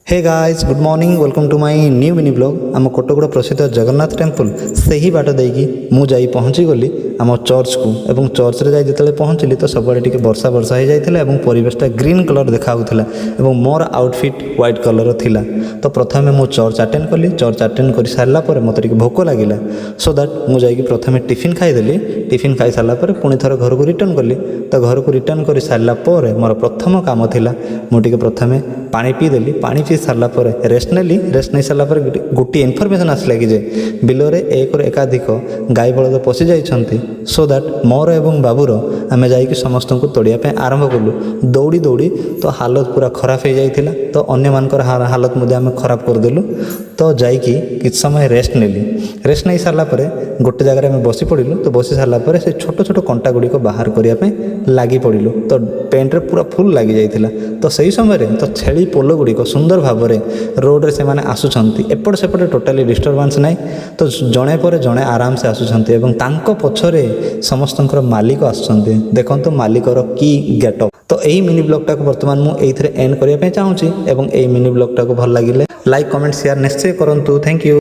Hey guys good morning welcome to my new mini blog आम कटकड़ प्रसिद्ध Jagannath temple से ही बाट देकी मुझे पहुँची गली आम चर्च को एवं चर्च रे जो पहुँचली तो सबुआड़े टिके वर्षा वर्षा हो जाता है परिवेशटा ग्रीन कलर देखाऊला और मोर आउटफिट व्हाइट कलर थिला। तो प्रथम मु चर्च अटेंड कली। चर्च अटेंड कर सारापर मत भोक लगिला सो दैट मुझे प्रथम टिफिन खाईदेली। टिफिन खाई सारापर पुणी थर घर को रिटर्न कली। तो घर को रिटर्न कर सारापर मोर प्रथम काम थिला मुझे प्रथम पानी पीदेली। पानी पी सारापर रेस्ट नेली। रेस्ट नहीं सारापर गोटे इनफर्मेशन आसला कि बिल में एक एकाधिक गाई बलद पशि जाइछन्ति सो दैट मोर एवं बाबूर आम जा समस्त को तोड़ापी आरंभ कलु। दौड़ी दौड़ी तो हालत पूरा खराब हो जाइथिला। तो अन्य मानकर हालत मुझे आम खराब करदेलु। तो जाइकी किछ समय रेस्ट नेली। रेस्ट नहीं सारापर गोटे जगह में बसी पड़िलु। तो बसी सारापर से छोट छोट कंटा गुड़िक बाहर करने लगी पड़िलु। तो पेंट रे पूरा फुल लगी जाइथिला। तो सही समय तो छेली पोल गुड़िक सुंदर भाव में रोड से माने आसुछन्ति। एपट सेपटे टोटाली डिस्टर्बांस नाई। तो जड़े पर जड़े आराम से आसुछन्ति एवं तांको पछरे समस्तंकर मालिक आसुछन्ति। देखंतु मालिकर की गेटअप। तो यही मिनी ब्लॉगटा को बर्तमान मुझे एंड करने चाहूँगी एवं यही मिनी ब्लॉगटा को भल लगे लाइक कमेंट शेयर निश्चय करंतु। Thank you.